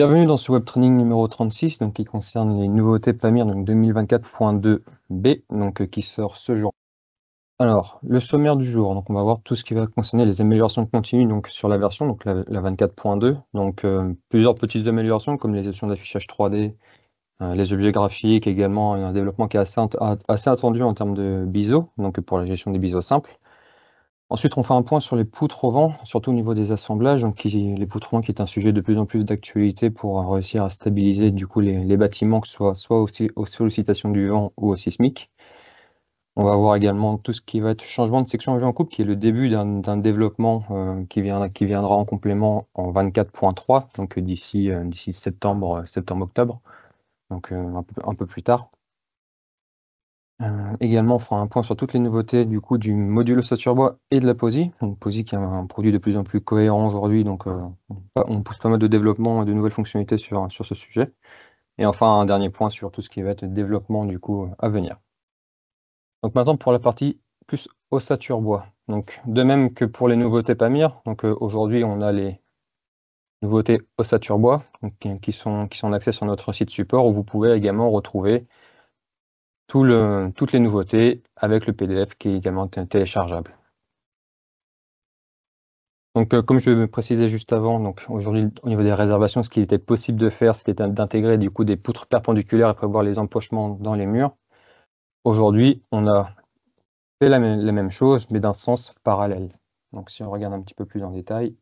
Bienvenue dans ce web training numéro 36, donc qui concerne les nouveautés Pamir donc 2024.2b, donc qui sort ce jour. Alors, le sommaire du jour, donc on va voir tout ce qui va concerner les améliorations continues donc sur la version, donc la 24.2, donc plusieurs petites améliorations comme les options d'affichage 3D, les objets graphiques, également un développement qui est assez attendu en termes de BISO, donc pour la gestion des BISO simples. Ensuite, on fait un point sur les poutres au vent, surtout au niveau des assemblages, donc les poutres au vent qui est un sujet de plus en plus d'actualité pour réussir à stabiliser du coup les bâtiments, que ce soit aux sollicitations du vent ou au sismique. On va voir également tout ce qui va être changement de section vue en coupe, qui est le début d'un développement qui viendra en complément en 24.3, donc d'ici septembre-octobre, donc un peu plus tard. Également, on fera un point sur toutes les nouveautés du coup du module ossature bois et de la POSI. Donc POSI qui est un produit de plus en plus cohérent aujourd'hui, donc on pousse pas mal de développement et de nouvelles fonctionnalités sur ce sujet. Et enfin, un dernier point sur tout ce qui va être développement du coup à venir. Donc maintenant pour la partie plus ossature bois. Donc de même que pour les nouveautés Pamir, donc aujourd'hui on a les nouveautés ossature bois donc, qui sont en accès sur notre site support où vous pouvez également retrouver toutes les nouveautés avec le PDF qui est également téléchargeable. Donc, comme je me précisais juste avant, donc aujourd'hui, au niveau des réservations, ce qu'il était possible de faire, c'était d'intégrer du coup des poutres perpendiculaires et prévoir les empochements dans les murs. Aujourd'hui, on a fait la même chose, mais d'un sens parallèle. Donc, si on regarde un petit peu plus en détail,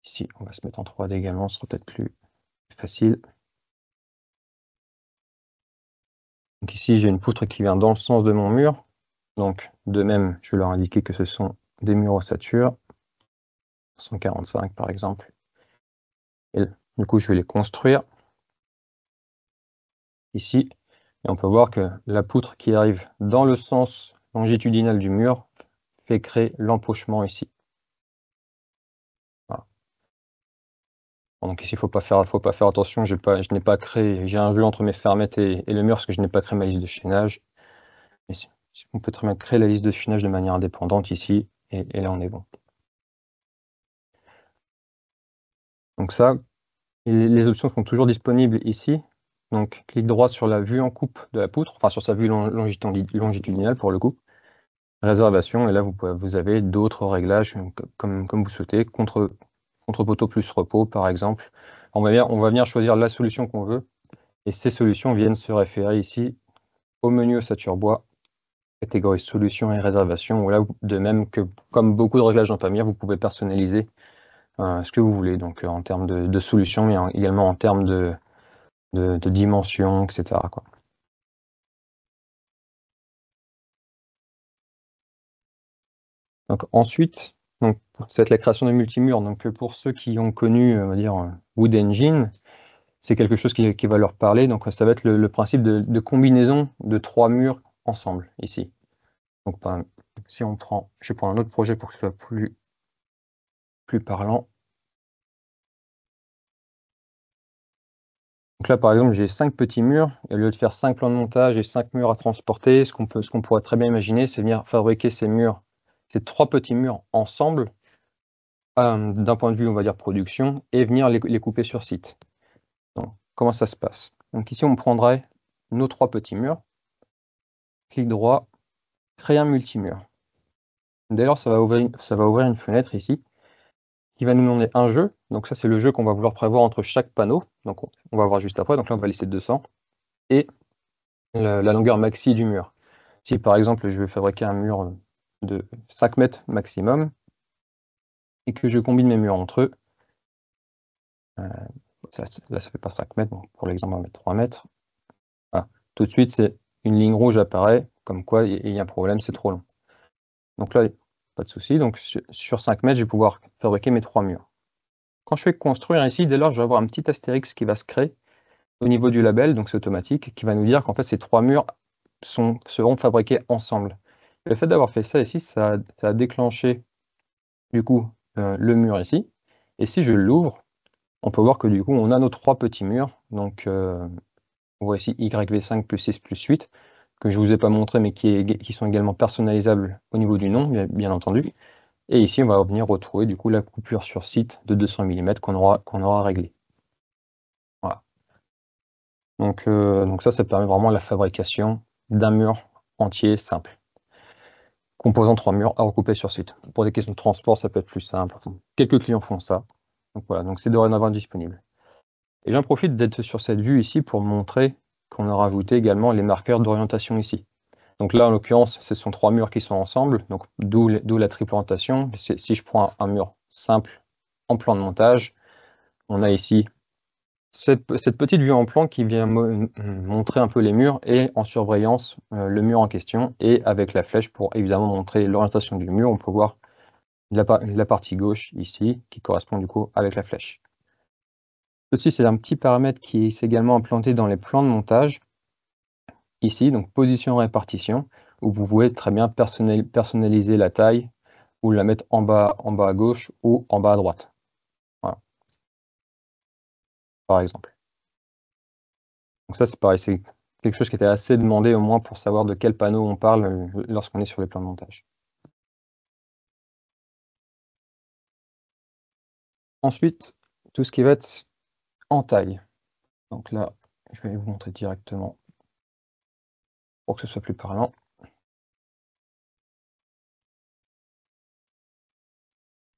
ici, on va se mettre en 3D également, ce sera peut-être plus facile. Donc ici, j'ai une poutre qui vient dans le sens de mon mur. Donc, de même, je vais leur indiquer que ce sont des murs ossature, 145 par exemple. Et du coup, je vais les construire ici. Et on peut voir que la poutre qui arrive dans le sens longitudinal du mur fait créer l'empochement ici. Voilà. Donc ici, il ne faut pas faire attention, je n'ai pas créé, j'ai un jeu entre mes fermettes et le mur parce que je n'ai pas créé ma liste de chaînage. Mais on peut très bien créer la liste de chaînage de manière indépendante ici, et là on est bon. Donc ça, les options sont toujours disponibles ici. Donc clic droit sur la vue en coupe de la poutre, enfin sur sa vue longitudinale pour le coup. Réservation, et là vous avez d'autres réglages comme vous souhaitez, contre-poteau plus repos par exemple. On va venir choisir la solution qu'on veut, et ces solutions viennent se référer ici au menu ossature bois, catégorie solutions et réservation, où là, de même que comme beaucoup de réglages dans Pamir, vous pouvez personnaliser ce que vous voulez, donc en termes de solutions, mais également en termes de dimensions, etc. quoi. Donc ensuite, donc, ça va être la création de multimurs. Donc pour ceux qui ont connu, on va dire, Wood Engine, c'est quelque chose qui va leur parler. Donc ça va être le principe de combinaison de 3 murs ensemble, ici. Donc si on prend, je vais prendre un autre projet pour que ce soit plus parlant. Donc là, par exemple, j'ai 5 petits murs, et au lieu de faire 5 plans de montage et 5 murs à transporter, ce qu'on pourrait très bien imaginer, c'est venir fabriquer ces 3 petits murs ensemble, d'un point de vue, on va dire, production, et venir les couper sur site. Donc, comment ça se passe? Donc ici, on prendrait nos 3 petits murs, clic droit, créer un multimur. D'ailleurs, ça va ouvrir une fenêtre ici, qui va nous demander un jeu. Donc ça, c'est le jeu qu'on va vouloir prévoir entre chaque panneau. Donc on va voir juste après. Donc là, on va lister 200. Et la longueur maxi du mur. Si par exemple, je veux fabriquer un mur de 5 mètres maximum, et que je combine mes murs entre eux, là ça fait pas 5 mètres, donc pour l'exemple on va mettre 3 mètres. Voilà. Tout de suite, c'est une ligne rouge apparaît, comme quoi il y a un problème, c'est trop long. Donc là, pas de souci. Donc sur 5 mètres, je vais pouvoir fabriquer mes 3 murs. Quand je fais construire ici, dès lors, je vais avoir un petit astérix qui va se créer au niveau du label, donc c'est automatique, qui va nous dire qu'en fait ces 3 murs seront fabriqués ensemble. Le fait d'avoir fait ça ici, ça a déclenché du coup le mur ici. Et si je l'ouvre, on peut voir que du coup on a nos 3 petits murs. Donc on voit ici YV5 plus 6 plus 8, que je ne vous ai pas montré, mais qui sont également personnalisables au niveau du nom, bien entendu. Et ici, on va venir retrouver du coup la coupure sur site de 200 mm qu'on aura réglée. Voilà. Donc ça permet vraiment la fabrication d'un mur entier simple, composant 3 murs à recouper sur site. Pour des questions de transport, ça peut être plus simple. Quelques clients font ça. Donc voilà, donc c'est dorénavant disponible. Et j'en profite d'être sur cette vue ici pour montrer qu'on a rajouté également les marqueurs d'orientation ici. Donc là, en l'occurrence, ce sont 3 murs qui sont ensemble, donc d'où la triple orientation. Si je prends un mur simple en plan de montage, on a ici cette petite vue en plan qui vient montrer un peu les murs et en surbrillance le mur en question, et avec la flèche pour évidemment montrer l'orientation du mur. On peut voir la partie gauche ici qui correspond du coup avec la flèche. Ceci, c'est un petit paramètre qui est également implanté dans les plans de montage ici, donc position répartition, où vous pouvez très bien personnaliser la taille ou la mettre en bas à gauche ou en bas à droite. Voilà. Par exemple. Donc ça, c'est pareil, c'est quelque chose qui était assez demandé au moins pour savoir de quel panneau on parle lorsqu'on est sur les plans de montage. Ensuite, tout ce qui va être en taille. Donc là, je vais vous montrer directement pour que ce soit plus parlant.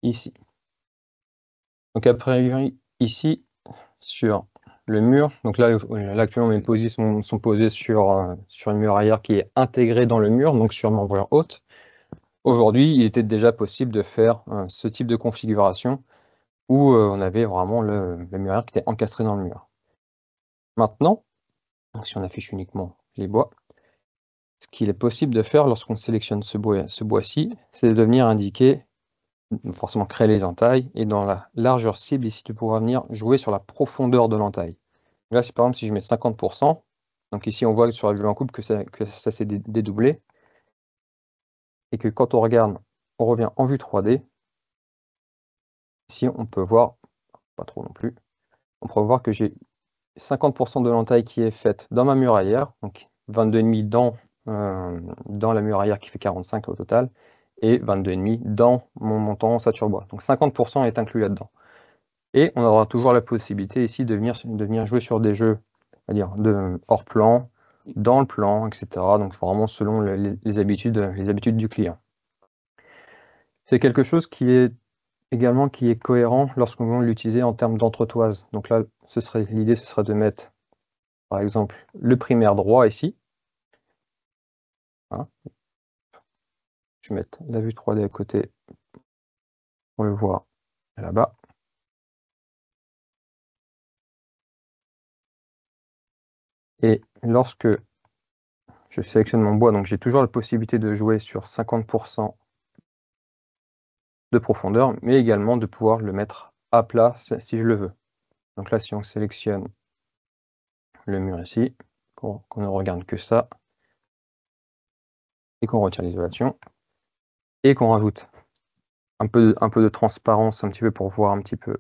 Ici. Donc après, ici, sur le mur, donc là actuellement mes posies sont posées sur une muraillère qui est intégrée dans le mur, donc sur membrure haute. Aujourd'hui, il était déjà possible de faire ce type de configuration où on avait vraiment la muraillère qui était encastrée dans le mur. Maintenant, si on affiche uniquement les bois, ce qu'il est possible de faire lorsqu'on sélectionne ce bois-ci, c'est de venir indiquer, forcément créer les entailles, et dans la largeur cible ici, de pouvoir venir jouer sur la profondeur de l'entaille. Là, par exemple, si je mets 50%, donc ici on voit sur la vue en coupe que ça s'est dédoublé, et que quand on regarde, on revient en vue 3D, ici on peut voir, pas trop non plus, on peut voir que j'ai 50% de l'entaille qui est faite dans ma muraillère, donc 22,5 dans la muraillère qui fait 45 au total, et 22,5 dans mon montant ossature bois. Donc 50% est inclus là-dedans. Et on aura toujours la possibilité ici de venir jouer sur des jeux, c'est-à-dire hors plan, dans le plan, etc. Donc vraiment selon les habitudes du client. C'est quelque chose qui est également cohérent lorsqu'on veut l'utiliser en termes d'entretoise. Donc là, l'idée, ce serait de mettre, par exemple, le primaire droit ici. Voilà. Je vais mettre la vue 3D à côté. On le voit là-bas. Et lorsque je sélectionne mon bois, donc j'ai toujours la possibilité de jouer sur 50% de profondeur, mais également de pouvoir le mettre à plat si je le veux. Donc là, si on sélectionne le mur ici, qu'on ne regarde que ça, et qu'on retire l'isolation, et qu'on rajoute un peu de transparence, un petit peu pour voir un petit peu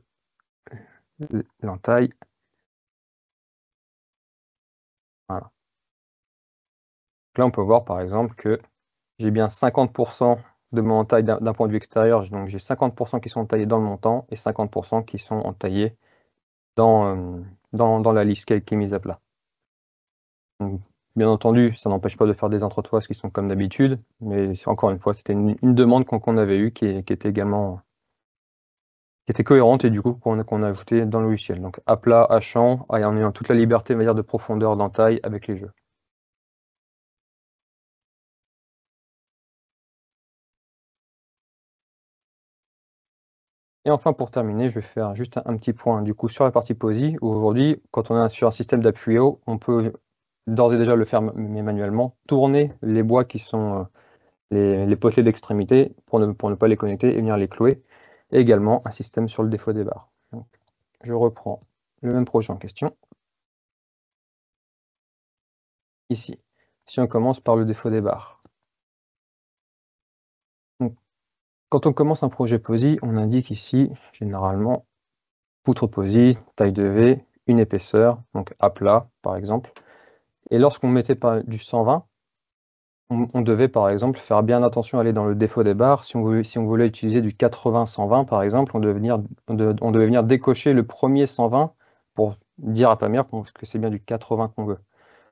l'entaille. Voilà. Donc là, on peut voir par exemple que j'ai bien 50% de mon entaille d'un point de vue extérieur, donc j'ai 50% qui sont entaillés dans le montant et 50% qui sont entaillés dans la liste qui est mise à plat. Donc, bien entendu, ça n'empêche pas de faire des entretoises qui sont comme d'habitude, mais encore une fois, c'était une demande qu'on avait eue qui était également cohérente et du coup qu'on a ajouté dans le logiciel. Donc à plat, à champ, en ayant toute la liberté, on va dire, de profondeur d'entaille avec les jeux. Et enfin, pour terminer, je vais faire juste un petit point du coup sur la partie POSI, où aujourd'hui, quand on est sur un système d'appui haut, on peut d'ores et déjà le faire manuellement, tourner les bois qui sont les potelets d'extrémité pour ne pas les connecter et venir les clouer, et également un système sur le défaut des barres. Donc, je reprends le même projet en question. Ici, si on commence par le défaut des barres. Donc, quand on commence un projet POSI, on indique ici, généralement, poutre POSI, taille de V, une épaisseur, donc à plat, par exemple. Et lorsqu'on mettait du 120, on devait par exemple faire bien attention à aller dans le défaut des barres. Si on voulait utiliser du 80-120 par exemple, on devait venir décocher le premier 120 pour dire à Pamir que c'est bien du 80 qu'on veut.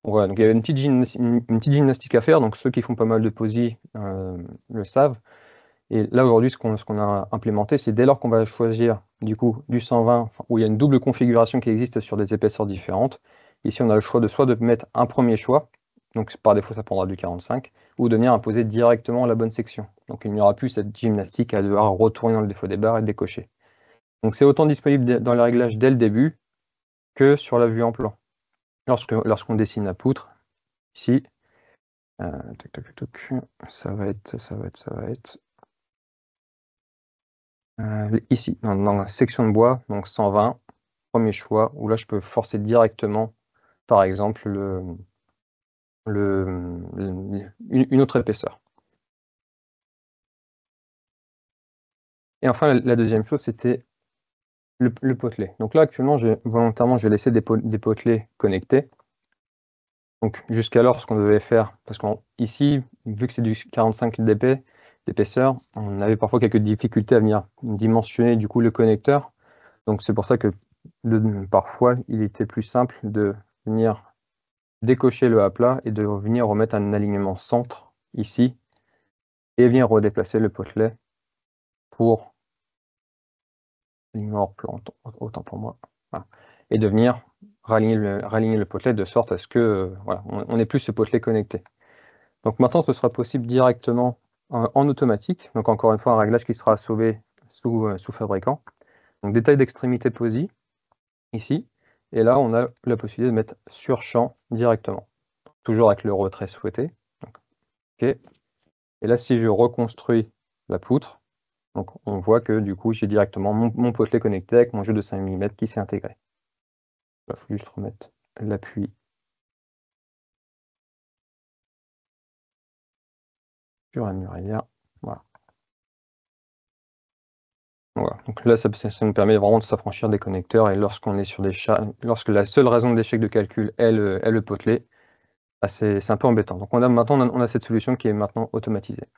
Voilà, donc il y avait une petite gymnastique à faire, donc ceux qui font pas mal de posi le savent. Et là aujourd'hui, ce qu'on a implémenté, c'est dès lors qu'on va choisir du coup du 120, où il y a une double configuration qui existe sur des épaisseurs différentes. Ici, on a le choix de soit de mettre un premier choix, donc par défaut ça prendra du 45, ou de venir imposer directement la bonne section. Donc il n'y aura plus cette gymnastique à devoir retourner dans le défaut des barres et décocher. Donc c'est autant disponible dans les réglages dès le début que sur la vue en plan. Lorsqu'on dessine la poutre, ici, ça va être ici, dans la section de bois, donc 120, premier choix, où là je peux forcer directement, par exemple, une autre épaisseur. Et enfin, la deuxième chose, c'était le potelet. Donc là, actuellement, volontairement, j'ai laissé des potelets connectés. Donc jusqu'alors, ce qu'on devait faire, parce qu'ici, vu que c'est du 45 d'épaisseur, on avait parfois quelques difficultés à venir dimensionner du coup le connecteur. Donc c'est pour ça que parfois, il était plus simple de venir décocher le A plat et de venir remettre un alignement centre ici et venir redéplacer le potelet pour alignement hors plan, autant pour moi. Voilà. Et de venir raligner le potelet de sorte à ce que voilà, on n'ait plus ce potelet connecté. Donc maintenant, ce sera possible directement en automatique. Donc encore une fois, un réglage qui sera sauvé sous fabricant. Donc détail d'extrémité posi, ici. Et là, on a la possibilité de mettre sur champ directement. Toujours avec le retrait souhaité. Donc, OK. Et là, si je reconstruis la poutre, donc on voit que du coup, j'ai directement mon potelet connecté avec mon jeu de 5 mm qui s'est intégré. Il faut juste remettre l'appui sur la muraille. Voilà. Voilà. Donc là, ça nous permet vraiment de s'affranchir des connecteurs. Et lorsqu'on est sur lorsque la seule raison d'échec de calcul est le potelet, c'est un peu embêtant. Donc maintenant, on a cette solution qui est maintenant automatisée.